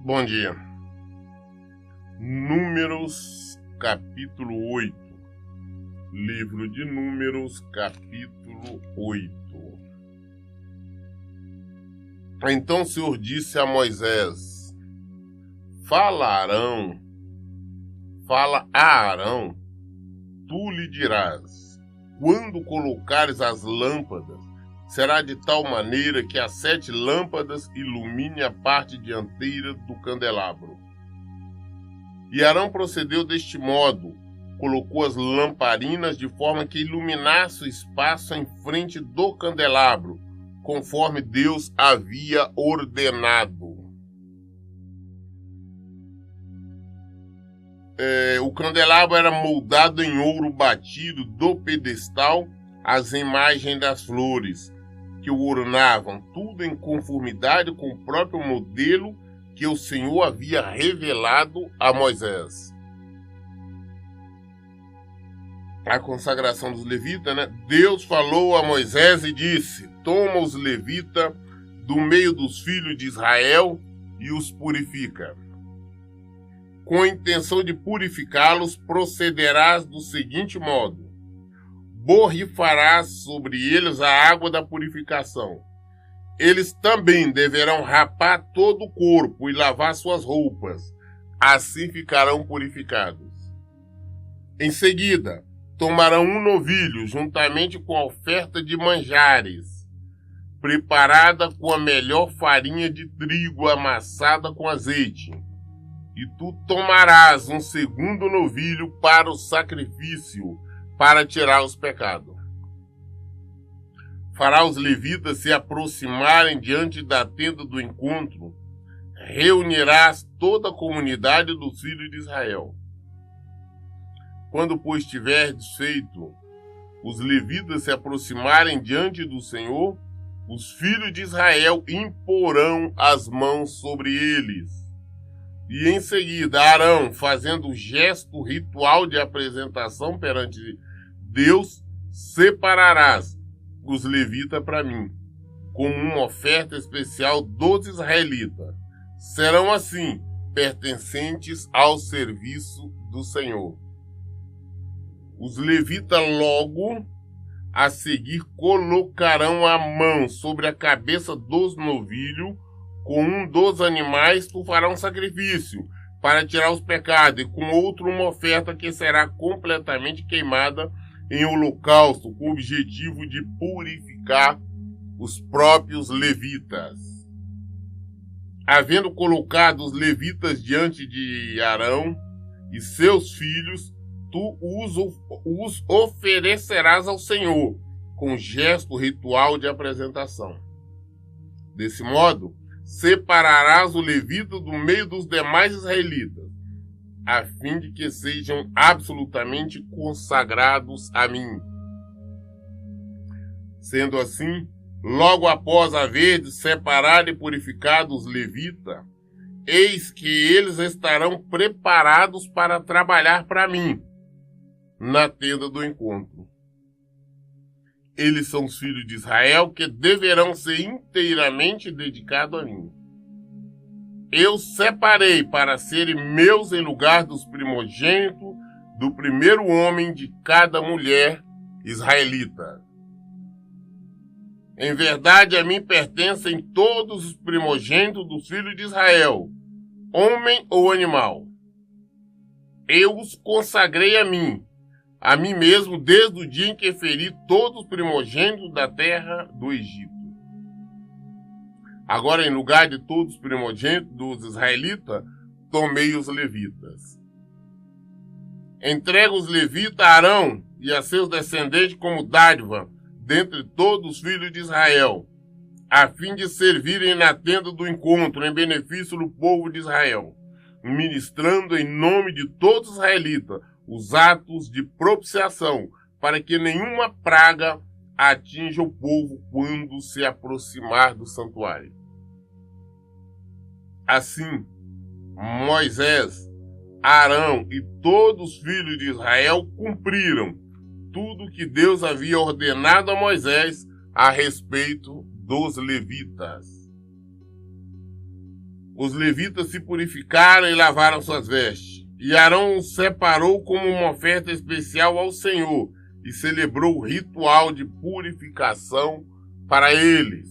Bom dia. Números, capítulo 8. Livro de Números, capítulo 8. Então o Senhor disse a Moisés: Fala a Arão, tu lhe dirás: quando colocares as lâmpadas, será de tal maneira que as 7 lâmpadas iluminem a parte dianteira do candelabro. E Arão procedeu deste modo, colocou as lamparinas de forma que iluminasse o espaço em frente do candelabro, conforme Deus havia ordenado. O candelabro era moldado em ouro batido do pedestal, as imagens das flores que o ornavam, tudo em conformidade com o próprio modelo que o Senhor havia revelado a Moisés. A consagração dos levitas, Deus falou a Moisés e disse: toma os levitas do meio dos filhos de Israel e os purifica. Com a intenção de purificá-los, procederás do seguinte modo: borrifarás sobre eles a água da purificação. Eles também deverão rapar todo o corpo e lavar suas roupas, assim ficarão purificados. Em seguida, tomarão um novilho juntamente com a oferta de manjares, preparada com a melhor farinha de trigo amassada com azeite, e tu tomarás um segundo novilho para o sacrifício, para tirar os pecados. Fará os levitas se aproximarem diante da tenda do encontro, reunirás toda a comunidade dos filhos de Israel. Quando, pois, tiverdes feito os levitas se aproximarem diante do Senhor, os filhos de Israel imporão as mãos sobre eles. E em seguida, Arão, fazendo o gesto ritual de apresentação perante Deus, separarás os levitas para mim, como uma oferta especial dos israelitas. Serão assim pertencentes ao serviço do Senhor. Os levitas logo a seguir colocarão a mão sobre a cabeça dos novilhos. Com um dos animais tu farás um sacrifício para tirar os pecados, e com outro uma oferta que será completamente queimada em holocausto, com o objetivo de purificar os próprios levitas. Havendo colocado os levitas diante de Arão e seus filhos, tu os oferecerás ao Senhor, com gesto ritual de apresentação. Desse modo, separarás o levita do meio dos demais israelitas, a fim de que sejam absolutamente consagrados a mim. Sendo assim, logo após haver de separar e purificado os levitas, eis que eles estarão preparados para trabalhar para mim, na tenda do encontro. Eles são os filhos de Israel que deverão ser inteiramente dedicados a mim. Eu separei para serem meus em lugar dos primogênitos do primeiro homem de cada mulher israelita. Em verdade, a mim pertencem todos os primogênitos dos filhos de Israel, homem ou animal. Eu os consagrei a mim mesmo, desde o dia em que feri todos os primogênitos da terra do Egito. Agora, em lugar de todos os primogênitos dos israelitas, tomei os levitas. Entrego os levitas a Arão e a seus descendentes como dádiva dentre todos os filhos de Israel, a fim de servirem na tenda do encontro em benefício do povo de Israel, ministrando em nome de todos os israelitas os atos de propiciação, para que nenhuma praga atinja o povo quando se aproximar do santuário. Assim, Moisés, Arão e todos os filhos de Israel cumpriram tudo que Deus havia ordenado a Moisés a respeito dos levitas. Os levitas se purificaram e lavaram suas vestes, e Arão os separou como uma oferta especial ao Senhor, e celebrou o ritual de purificação para eles.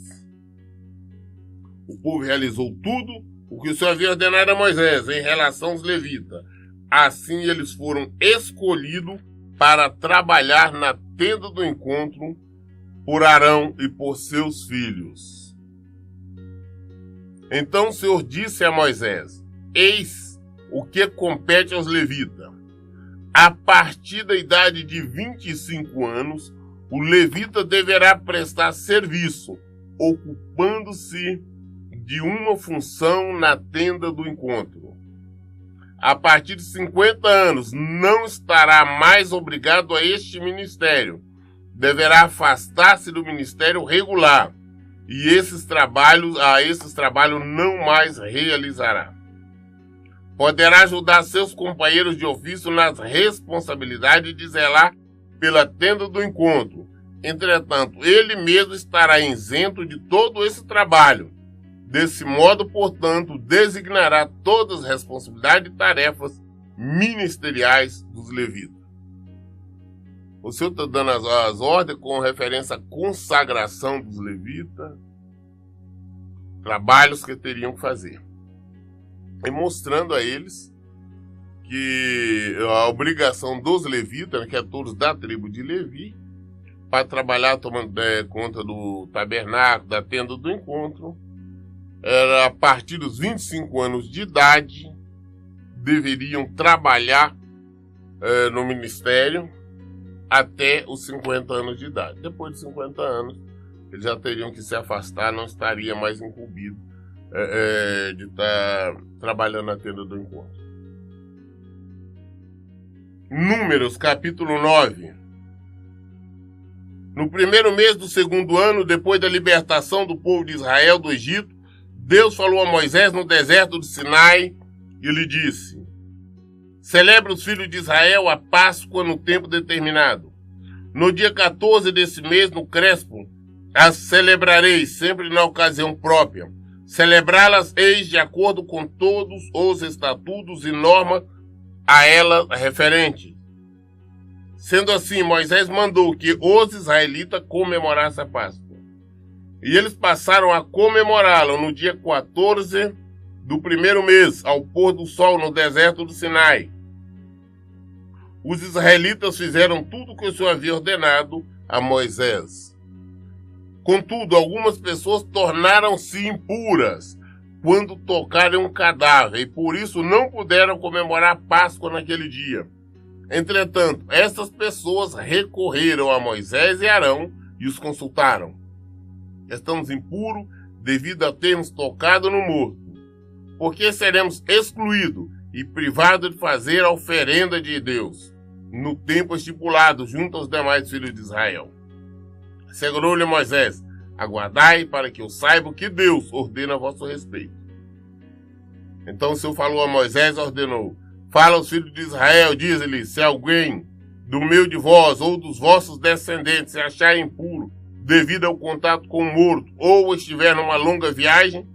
O povo realizou tudo o que o Senhor havia ordenado a Moisés em relação aos levitas. Assim eles foram escolhidos para trabalhar na tenda do encontro por Arão e por seus filhos. Então o Senhor disse a Moisés: eis o que compete aos levitas. A partir da idade de 25 anos, o levita deverá prestar serviço, ocupando-se de uma função na tenda do encontro. A partir de 50 anos, não estará mais obrigado a este ministério. Deverá afastar-se do ministério regular, e esses trabalhos não mais realizará. Poderá ajudar seus companheiros de ofício nas responsabilidades de zelar pela tenda do encontro. Entretanto, ele mesmo estará isento de todo esse trabalho. Desse modo, portanto, designará todas as responsabilidades e tarefas ministeriais dos levitas. O Senhor está dando as ordens com referência à consagração dos levitas, trabalhos que teriam que fazer, e mostrando a eles que a obrigação dos levitas, que é todos da tribo de Levi, para trabalhar tomando conta do tabernáculo, da tenda do encontro, era a partir dos 25 anos de idade, deveriam trabalhar no ministério até os 50 anos de idade. Depois de 50 anos, eles já teriam que se afastar, não estaria mais incumbido de estar trabalhando na tenda do encontro. Números, capítulo 9. No primeiro mês do segundo ano, depois da libertação do povo de Israel do Egito, Deus falou a Moisés no deserto de Sinai e lhe disse: celebra os filhos de Israel a Páscoa no tempo determinado. No dia 14 desse mês, no Crespo, as celebrareis sempre na ocasião própria. Celebrá-las eis de acordo com todos os estatutos e normas a ela referentes. Sendo assim, Moisés mandou que os israelitas comemorassem a Páscoa. E eles passaram a comemorá-la no dia 14 do primeiro mês, ao pôr do sol no deserto do Sinai. Os israelitas fizeram tudo o que o Senhor havia ordenado a Moisés. Contudo, algumas pessoas tornaram-se impuras quando tocaram um cadáver, e por isso não puderam comemorar a Páscoa naquele dia. Entretanto, essas pessoas recorreram a Moisés e Arão e os consultaram. Estamos impuros devido a termos tocado no morto, porque seremos excluídos e privados de fazer a oferenda de Deus no tempo estipulado junto aos demais filhos de Israel. Segurou-lhe Moisés: aguardai para que eu saiba o que Deus ordena a vosso respeito. Então o Senhor falou a Moisés e ordenou: fala aos filhos de Israel, diz-lhe: se alguém do meio de vós ou dos vossos descendentes se achar impuro devido ao contato com o morto, ou estiver numa longa viagem,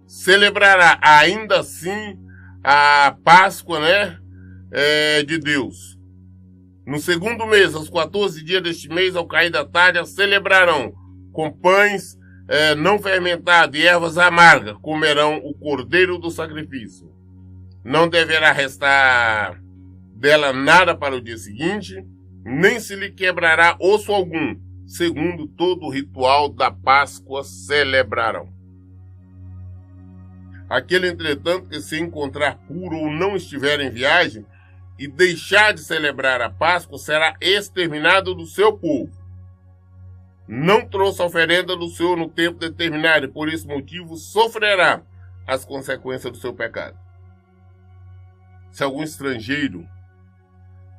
celebrará ainda assim a Páscoa, de Deus. No segundo mês, aos 14 dias deste mês, ao cair da tarde, a celebrarão com pães não fermentados e ervas amargas, comerão o cordeiro do sacrifício. Não deverá restar dela nada para o dia seguinte, nem se lhe quebrará osso algum. Segundo todo o ritual da Páscoa celebrarão. Aquele, entretanto, que se encontrar puro ou não estiver em viagem e deixar de celebrar a Páscoa, será exterminado do seu povo. Não trouxe a oferenda do Senhor no tempo determinado e por esse motivo sofrerá as consequências do seu pecado. Se algum estrangeiro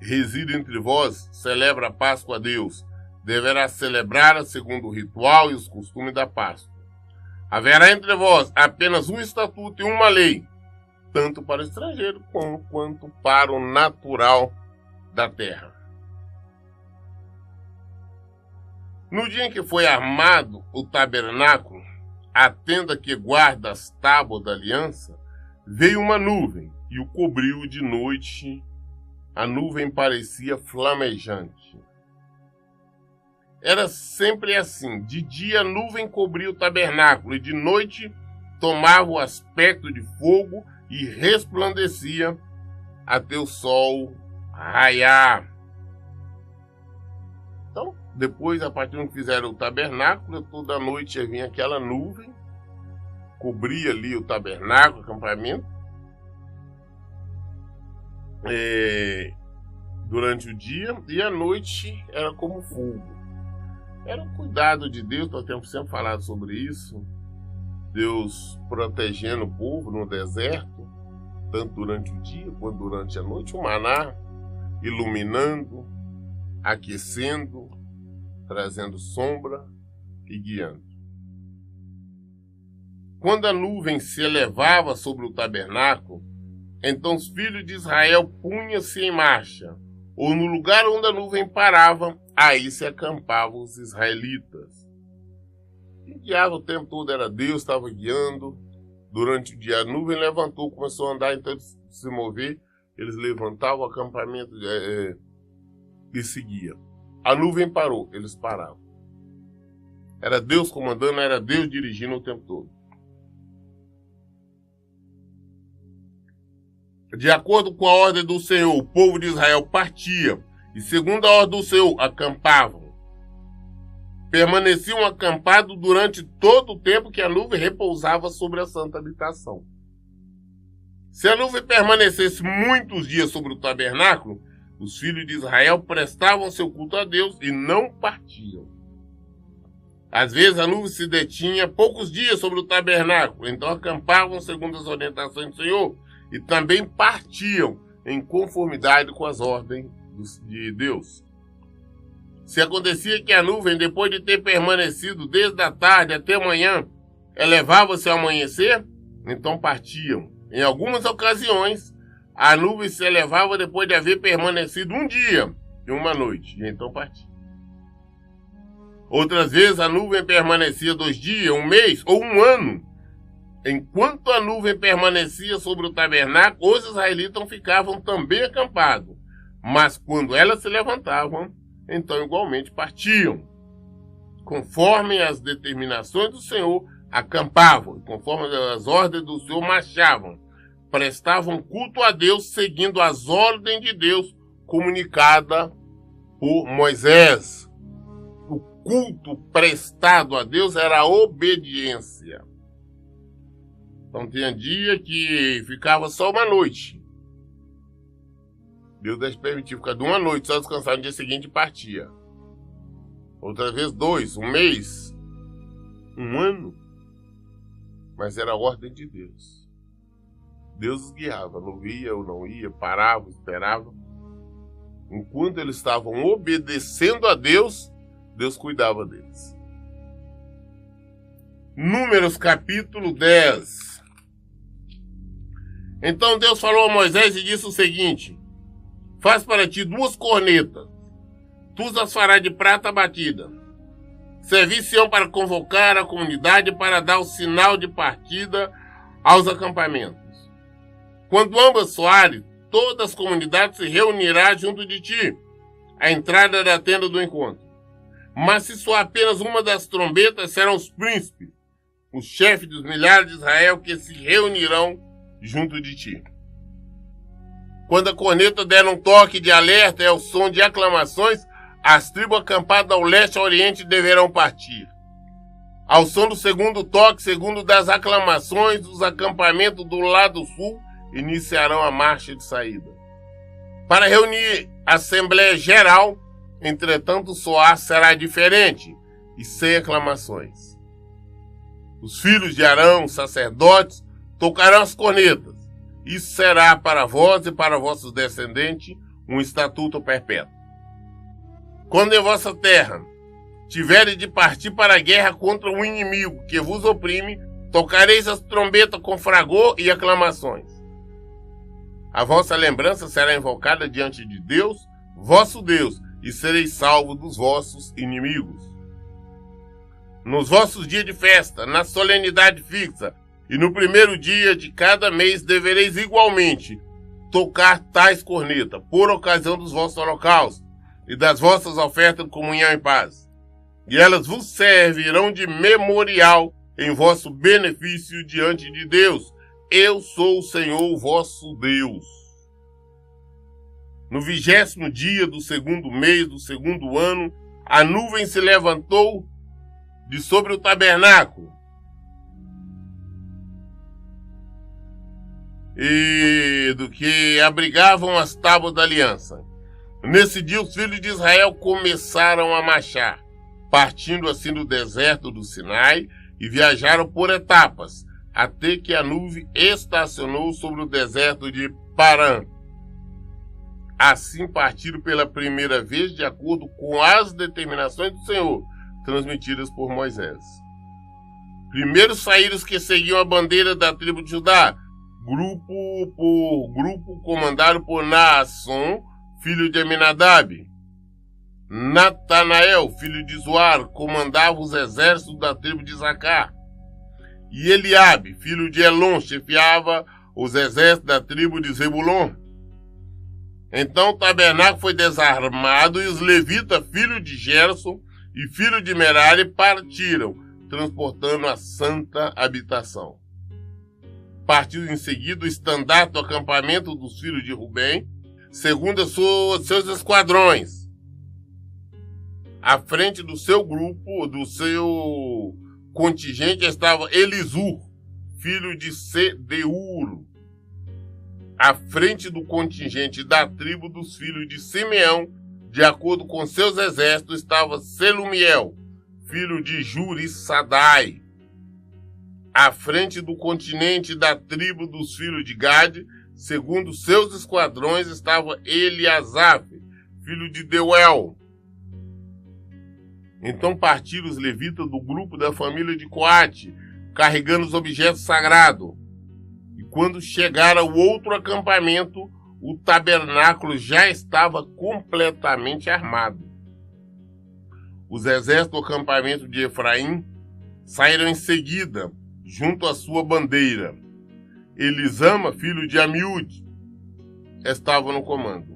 reside entre vós, celebra a Páscoa a Deus, deverá celebrar segundo o ritual e os costumes da Páscoa. Haverá entre vós apenas um estatuto e uma lei, tanto para o estrangeiro quanto para o natural da terra. No dia em que foi armado o tabernáculo, a tenda que guarda as tábuas da aliança, veio uma nuvem e o cobriu de noite. A nuvem parecia flamejante. Era sempre assim. De dia a nuvem cobria o tabernáculo e de noite tomava o aspecto de fogo e resplandecia até o sol raiar. Então, depois, a partir do que fizeram o tabernáculo, toda noite vinha aquela nuvem, cobria ali o tabernáculo, o acampamento. Durante o dia, e à noite era como fogo. Era um cuidado de Deus, nós temos sempre falado sobre isso. Deus protegendo o povo no deserto, tanto durante o dia quanto durante a noite, o maná iluminando, aquecendo, trazendo sombra e guiando. Quando a nuvem se elevava sobre o tabernáculo, então os filhos de Israel punham-se em marcha, ou no lugar onde a nuvem parava, aí se acampavam os israelitas. Quem guiava o tempo todo era Deus, estava guiando. Durante o dia a nuvem levantou, começou a andar, então se mover, eles levantavam o acampamento e seguiam. A nuvem parou, eles paravam. Era Deus comandando, era Deus dirigindo o tempo todo. De acordo com a ordem do Senhor, o povo de Israel partia, e segundo a ordem do Senhor, acampavam. Permaneciam acampados durante todo o tempo que a nuvem repousava sobre a santa habitação. Se a nuvem permanecesse muitos dias sobre o tabernáculo, os filhos de Israel prestavam seu culto a Deus e não partiam. Às vezes a nuvem se detinha poucos dias sobre o tabernáculo, então acampavam segundo as orientações do Senhor e também partiam em conformidade com as ordens de Deus. Se acontecia que a nuvem, depois de ter permanecido desde a tarde até a manhã, elevava-se ao amanhecer, então partiam. Em algumas ocasiões, a nuvem se elevava depois de haver permanecido um dia e uma noite, e então partia. Outras vezes, a nuvem permanecia 2 dias, 1 mês ou 1 ano. Enquanto a nuvem permanecia sobre o tabernáculo, os israelitas ficavam também acampados. Mas quando elas se levantavam, então igualmente partiam. Conforme as determinações do Senhor, acampavam. Conforme as ordens do Senhor, marchavam. Prestavam culto a Deus, seguindo as ordens de Deus comunicadas por Moisés. O culto prestado a Deus era a obediência. Então tinha dia que ficava só uma noite. Deus permitiu ficar de uma noite, só descansar no dia seguinte e partia. Outra vez 2, 1 mês, 1 ano. Mas era a ordem de Deus. Deus os guiava, não ia ou não ia, parava, esperava. Enquanto eles estavam obedecendo a Deus, Deus cuidava deles. Números capítulo 10. Então Deus falou a Moisés e disse o seguinte: faz para ti 2 cornetas, tu as farás de prata batida. Servir-se-ão para convocar a comunidade para dar o sinal de partida aos acampamentos. Quando ambas soarem, todas as comunidades se reunirá junto de ti, à entrada da tenda do encontro. Mas se soar apenas uma das trombetas, serão os príncipes, os chefes dos milhares de Israel, que se reunirão junto de ti. Quando a corneta der um toque de alerta e ao som de aclamações, as tribos acampadas ao leste e ao oriente deverão partir. Ao som do segundo toque, segundo das aclamações, os acampamentos do lado sul iniciarão a marcha de saída. Para reunir a Assembleia Geral, entretanto, o soar será diferente e sem aclamações. Os filhos de Arão, sacerdotes, tocarão as cornetas. Isso será para vós e para vossos descendentes um estatuto perpétuo. Quando em vossa terra tiveres de partir para a guerra contra o inimigo que vos oprime, tocareis as trombetas com fragor e aclamações. A vossa lembrança será invocada diante de Deus, vosso Deus, e sereis salvos dos vossos inimigos. nos vossos dias de festa, na solenidade fixa, e no primeiro dia de cada mês devereis igualmente tocar tais cornetas, por ocasião dos vossos holocaustos e das vossas ofertas de comunhão em paz. E elas vos servirão de memorial em vosso benefício diante de Deus. Eu sou o Senhor vosso Deus. No 20º dia do segundo mês do segundo ano, a nuvem se levantou de sobre o tabernáculo e do que abrigavam as tábuas da aliança. Nesse dia os filhos de Israel começaram a marchar, partindo assim do deserto do Sinai, e viajaram por etapas, até que a nuvem estacionou sobre o deserto de Parã. Assim partiram pela primeira vez de acordo com as determinações do Senhor, transmitidas por Moisés. Primeiro saíram os que seguiam a bandeira da tribo de Judá, grupo por grupo, comandado por Naasson, filho de Aminadab. Natanael, filho de Zoar, comandava os exércitos da tribo de Isacar. E Eliabe, filho de Elon, chefiava os exércitos da tribo de Zebulon. Então o tabernáculo foi desarmado e os levitas, filho de Gerson e filho de Merari, partiram, transportando a santa habitação. Partiu em seguida o estandarte do acampamento dos filhos de Rubem, segundo seus esquadrões. À frente do seu grupo, do seu contingente, estava Elisur, filho de Sedeur. À frente do contingente da tribo dos filhos de Simeão, de acordo com seus exércitos, estava Selumiel, filho de Jurissadai. À frente do continente da tribo dos filhos de Gade, segundo seus esquadrões, estava Eliasaf, filho de Deuel. Então partiram os levitas do grupo da família de Coate, carregando os objetos sagrados. E quando chegaram ao outro acampamento, o tabernáculo já estava completamente armado. Os exércitos do acampamento de Efraim saíram em seguida, junto à sua bandeira. Elisama, filho de Amiúde, estava no comando.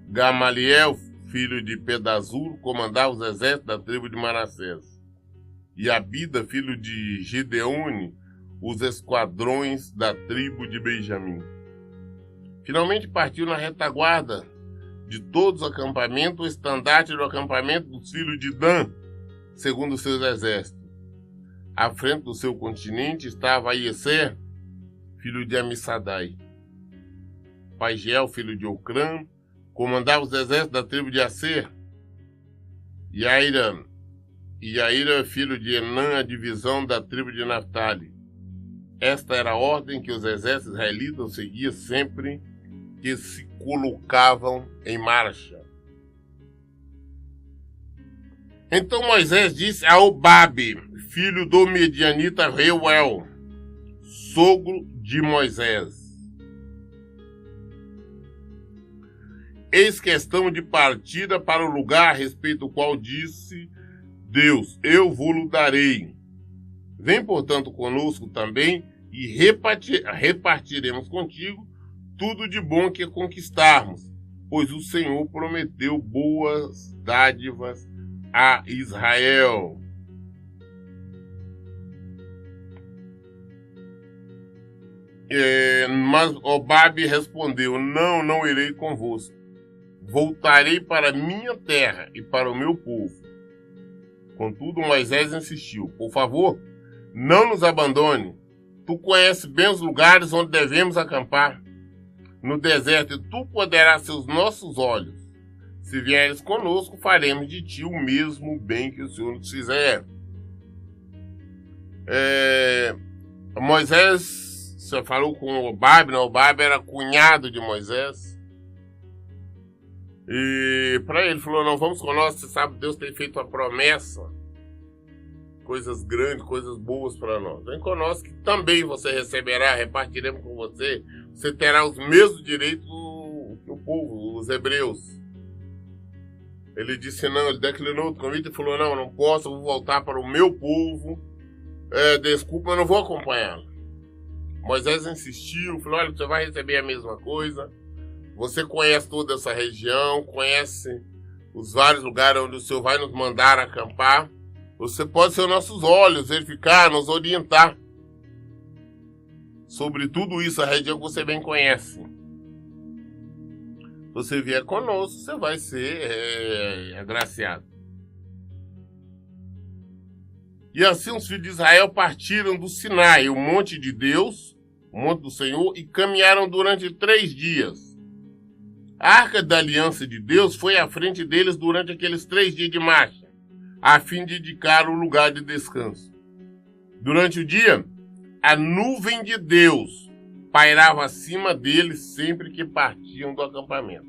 Gamaliel, filho de Pedazur, comandava os exércitos da tribo de Manassés. E Abida, filho de Gideone, os esquadrões da tribo de Benjamim. Finalmente partiu na retaguarda de todos os acampamentos o estandarte do acampamento dos filhos de Dan, segundo seus exércitos. À frente do seu continente estava Ieser, filho de Amissadai. Paigiel, filho de Ocrã, comandava os exércitos da tribo de Aser. Iaira, filho de Enã, a divisão da tribo de Naphtali. Esta era a ordem que os exércitos israelitas seguiam sempre que se colocavam em marcha. Então Moisés disse a Obabe, filho do medianita Reuel, sogro de Moisés: eis que estamos de partida para o lugar a respeito do qual disse Deus, eu vou-lo darei. Vem, portanto, conosco também e repartiremos contigo tudo de bom que conquistarmos, pois o Senhor prometeu boas dádivas a Israel. Mas Obabe respondeu: não irei convosco. Voltarei para minha terra e para o meu povo. Contudo, Moisés insistiu: por favor, não nos abandone. Tu conheces bem os lugares onde devemos acampar. No deserto, e tu poderás ser os nossos olhos. Se vieres conosco, faremos de ti o mesmo bem que o Senhor nos fizer. Moisés, você falou com o Obabe, né? O Obabe era cunhado de Moisés. E para ele falou: não, vamos conosco, você sabe, Deus tem feito uma promessa. Coisas grandes, coisas boas para nós. Vem conosco que também você receberá, repartiremos com você. Você terá os mesmos direitos que o povo, os hebreus. Ele disse não, ele declinou o convite e falou, não posso, eu vou voltar para o meu povo. Desculpa, eu não vou acompanhá-lo. Moisés insistiu, falou, olha, você vai receber a mesma coisa. Você conhece toda essa região, conhece os vários lugares onde o Senhor vai nos mandar acampar. Você pode ser nossos olhos, verificar, nos orientar sobre tudo isso, a região que você bem conhece. Se você vier conosco, você vai ser agraciado. E assim os filhos de Israel partiram do Sinai, o monte de Deus, o monte do Senhor, e caminharam durante 3 dias. A arca da aliança de Deus foi à frente deles durante aqueles 3 dias de marcha, a fim de indicar o lugar de descanso. Durante o dia, a nuvem de Deus pairava acima deles sempre que partiam do acampamento.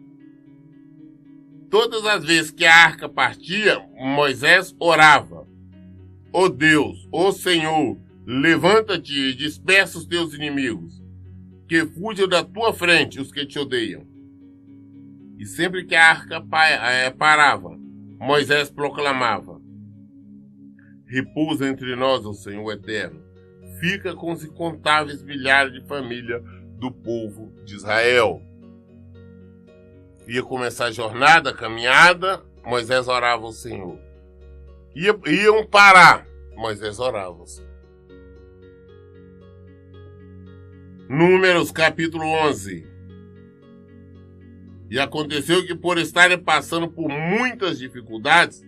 Todas as vezes que a arca partia, Moisés orava: ó Deus, ó Senhor, levanta-te e dispersa os teus inimigos, que fujam da tua frente os que te odeiam. E sempre que a arca parava, Moisés proclamava: repousa entre nós, ó Senhor eterno, fica com os incontáveis milhares de famílias do povo de Israel. Ia começar a jornada, a caminhada, Moisés orava ao Senhor. Iam parar, Moisés orava ao Senhor. Números capítulo 11. E aconteceu que, por estarem passando por muitas dificuldades,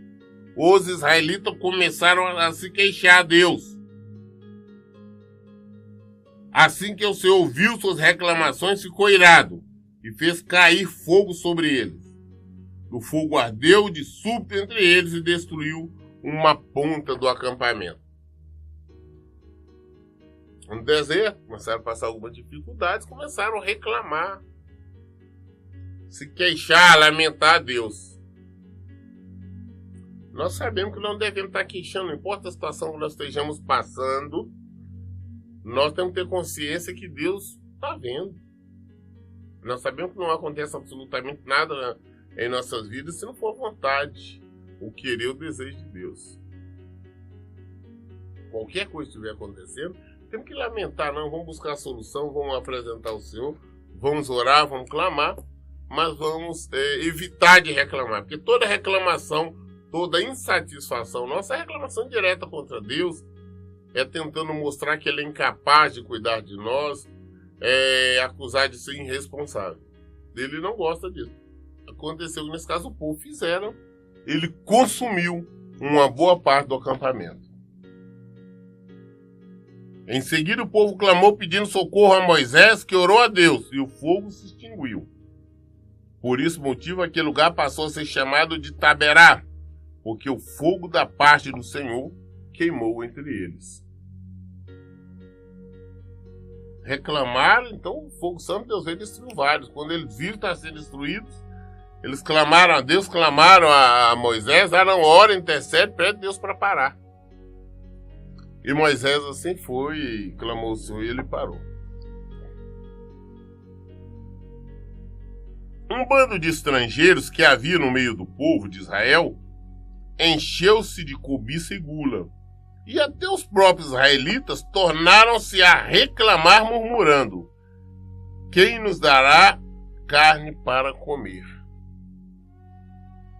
os israelitas começaram a se queixar a Deus. Assim que o Senhor ouviu suas reclamações, ficou irado e fez cair fogo sobre eles. O fogo ardeu de súbito entre eles e destruiu uma ponta do acampamento. No deserto, começaram a passar algumas dificuldades, começaram a reclamar, se queixar, lamentar a Deus. Nós sabemos que não devemos estar queixando, não importa a situação que nós estejamos passando, nós temos que ter consciência que Deus está vendo. Nós sabemos que não acontece absolutamente nada em nossas vidas se não for vontade, o querer, o desejo de Deus. Qualquer coisa que estiver acontecendo, temos que lamentar, não, vamos buscar a solução, vamos apresentar ao Senhor, vamos orar, vamos clamar, mas vamos evitar de reclamar, porque toda reclamação, toda insatisfação nossa é reclamação direta contra Deus, é tentando mostrar que Ele é incapaz de cuidar de nós, acusar de ser irresponsável. Ele não gosta disso. Aconteceu que nesse caso o povo fizeram, ele consumiu uma boa parte do acampamento. Em seguida o povo clamou pedindo socorro a Moisés, que orou a Deus, e o fogo se extinguiu. Por esse motivo aquele lugar passou a ser chamado de Taberá, porque o fogo da parte do Senhor queimou entre eles. Reclamaram, então o fogo santo Deus veio destruir vários. Quando eles viram estar sendo destruídos, eles clamaram a Deus, clamaram a Moisés, não, ora, intercede, pede Deus para parar. E Moisés assim foi e clamou ao Senhor e ele parou. Um bando de estrangeiros que havia no meio do povo de Israel encheu-se de cobiça e gula. E até os próprios israelitas tornaram-se a reclamar, murmurando: quem nos dará carne para comer?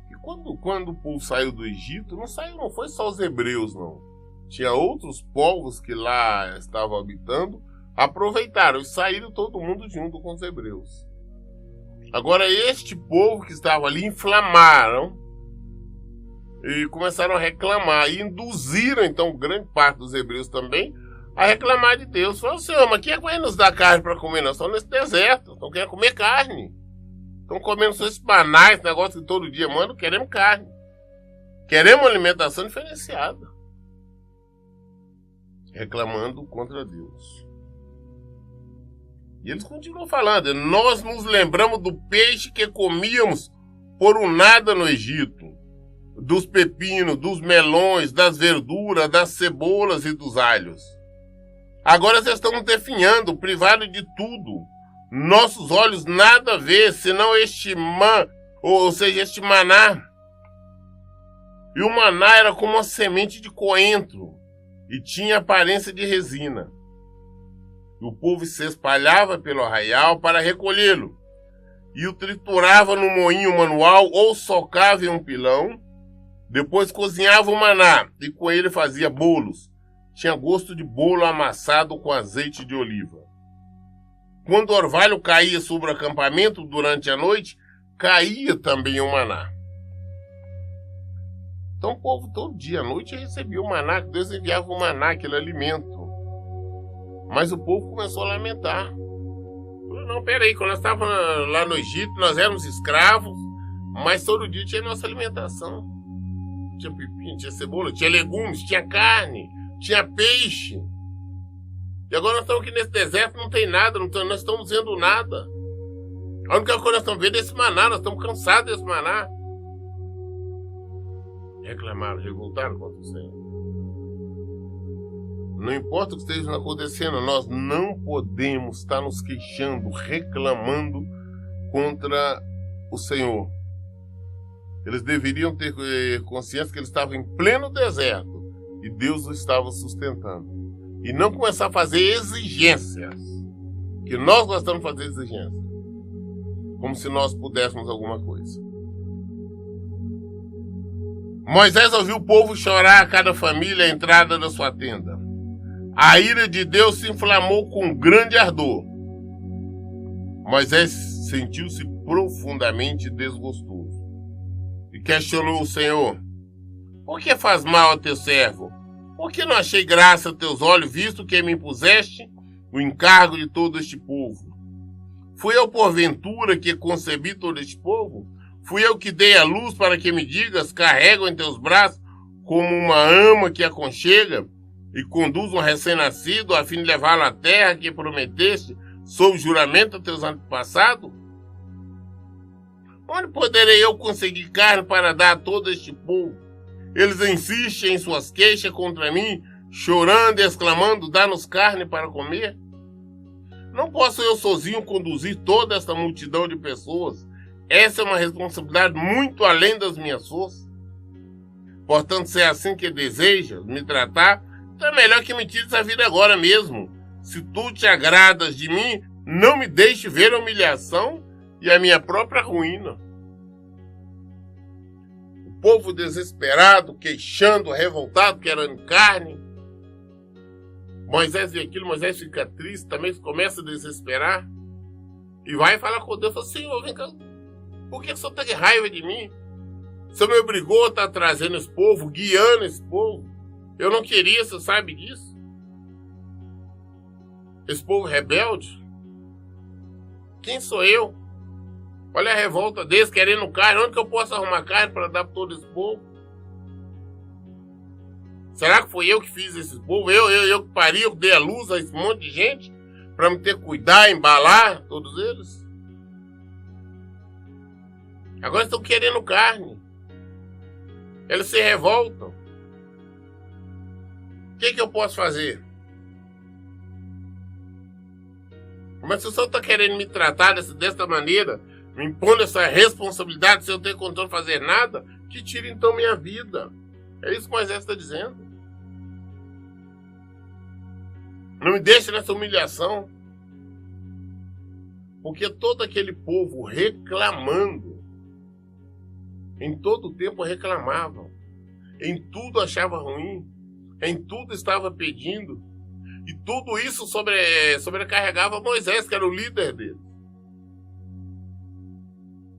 E quando o povo saiu do Egito, não foi só os hebreus, não. Tinha outros povos que lá estavam habitando, aproveitaram e saíram todo mundo junto com os hebreus. Agora este povo que estava ali inflamaram e começaram a reclamar e induziram então grande parte dos hebreus também a reclamar de Deus. Falaram: Senhor, mas quem é que vai nos dar carne para comer? Nós estamos nesse deserto, então queremos comer carne. Estão comendo só esses banais, esse negócio que todo dia mandam, queremos carne. Queremos alimentação diferenciada. Reclamando contra Deus. E eles continuam falando: nós nos lembramos do peixe que comíamos por um nada no Egito, dos pepinos, dos melões, das verduras, das cebolas e dos alhos. Agora vocês estão nos definhando, privados de tudo. Nossos olhos nada vê, senão este maná E o maná era como uma semente de coentro e tinha aparência de resina. E o povo se espalhava pelo arraial para recolhê-lo, e o triturava no moinho manual ou socava em um pilão. Depois cozinhava o maná e com ele fazia bolos. Tinha gosto de bolo amassado com azeite de oliva. Quando o orvalho caía sobre o acampamento durante a noite, caía também o maná. Então o povo todo dia à noite recebia o maná, que Deus enviava o maná, aquele alimento. Mas o povo começou a lamentar. Falou, não, peraí, quando nós estávamos lá no Egito, nós éramos escravos, mas todo dia tinha nossa alimentação. Tinha pepino, tinha cebola, tinha legumes, tinha carne, tinha peixe. E agora nós estamos aqui nesse deserto, não tem nada, nós estamos vendo nada. A única coisa que nós estamos vendo é esse maná, nós estamos cansados desse maná. Reclamaram, revoltaram contra o Senhor. Não importa o que esteja acontecendo, nós não podemos estar nos queixando, reclamando contra o Senhor. Eles deveriam ter consciência que eles estavam em pleno deserto e Deus os estava sustentando. E não começar a fazer exigências, que nós gostamos de fazer exigências, como se nós pudéssemos alguma coisa. Moisés ouviu o povo chorar a cada família à entrada da sua tenda. A ira de Deus se inflamou com grande ardor. Moisés sentiu-se profundamente desgostoso e questionou o Senhor: por que faz mal a teu servo? Por que não achei graça a teus olhos, visto que me impuseste o encargo de todo este povo? Fui eu, porventura, que concebi todo este povo? Fui eu que dei a luz para que me digas, carrego em teus braços como uma ama que aconchega e conduz um recém-nascido a fim de levá-lo à terra que prometeste sob juramento a teus antepassados? Onde poderei eu conseguir carne para dar a todo este povo? Eles insistem em suas queixas contra mim, chorando e exclamando, dá-nos carne para comer? Não posso eu sozinho conduzir toda esta multidão de pessoas. Essa é uma responsabilidade muito além das minhas forças. Portanto, se é assim que desejas me tratar, então é melhor que me tires a vida agora mesmo. Se tu te agradas de mim, não me deixe ver a humilhação e a minha própria ruína. O povo desesperado, queixando, revoltado, querendo carne. Moisés vê aquilo, Moisés fica triste, também começa a desesperar. E vai falar com Deus, fala, Senhor, vem cá, por que o Senhor está com raiva de mim? O Senhor me obrigou a estar trazendo esse povo, guiando esse povo. Eu não queria, você sabe disso? Esse povo rebelde? Quem sou eu? Olha a revolta deles, querendo carne. Onde que eu posso arrumar carne para dar para todo esse povo? Será que foi eu que fiz esse povo? Eu que pari, eu que dei a luz a esse monte de gente? Para me ter que cuidar, embalar todos eles? Agora estão querendo carne. Eles se revoltam. O que eu posso fazer? Mas se o Senhor está querendo me tratar dessa maneira, me impondo essa responsabilidade, sem eu ter controle de fazer nada, que tire então minha vida. É isso que Moisés está dizendo. Não me deixe nessa humilhação. Porque todo aquele povo reclamando, em todo o tempo reclamavam, em tudo achava ruim, em tudo estava pedindo, e tudo isso sobrecarregava Moisés, que era o líder dele.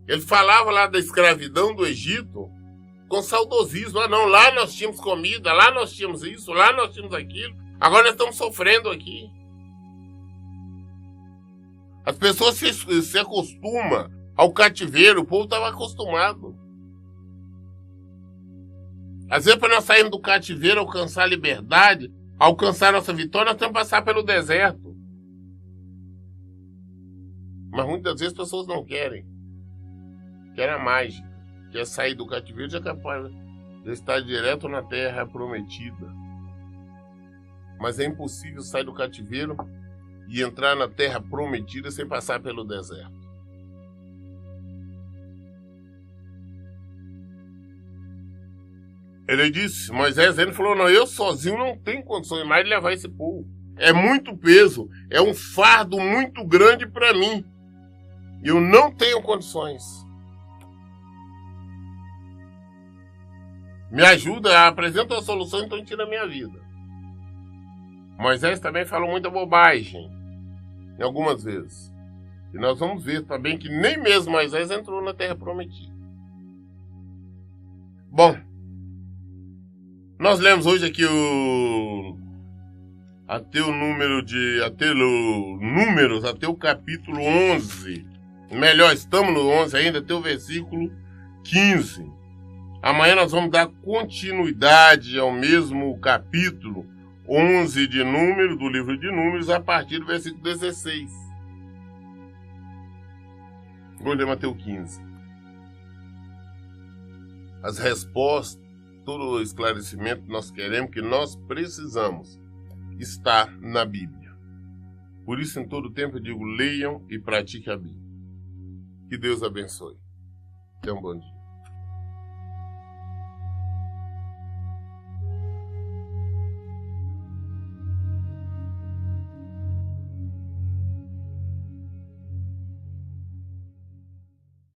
Ele falava lá da escravidão do Egito com saudosismo. Ah, não, lá nós tínhamos comida, lá nós tínhamos isso, lá nós tínhamos aquilo, agora nós estamos sofrendo aqui. As pessoas se acostumam ao cativeiro, o povo estava acostumado. Às vezes, para nós sairmos do cativeiro, alcançar a liberdade, alcançar nossa vitória, nós temos que passar pelo deserto. Mas muitas vezes as pessoas não querem. Querem a mágica. Quer sair do cativeiro, já é capaz de estar direto na terra prometida. Mas é impossível sair do cativeiro e entrar na terra prometida sem passar pelo deserto. Ele disse, Moisés, ele falou, não, eu sozinho não tenho condições mais de levar esse povo. É muito peso, é um fardo muito grande para mim. Eu não tenho condições. Me ajuda, apresenta a solução, então tira a minha vida. Moisés também falou muita bobagem, em algumas vezes. E nós vamos ver também que nem mesmo Moisés entrou na Terra Prometida. Bom, nós lemos hoje aqui até o capítulo 11. Melhor, estamos no 11 ainda, até o versículo 15. Amanhã nós vamos dar continuidade ao mesmo capítulo 11 de Números, do livro de Números, a partir do versículo 16. Vou ler Mateus 15. As respostas, todo o esclarecimento que nós queremos, que nós precisamos, está na Bíblia. Por isso, em todo tempo, eu digo, leiam e pratiquem a Bíblia. Que Deus abençoe. Tenha um bom dia.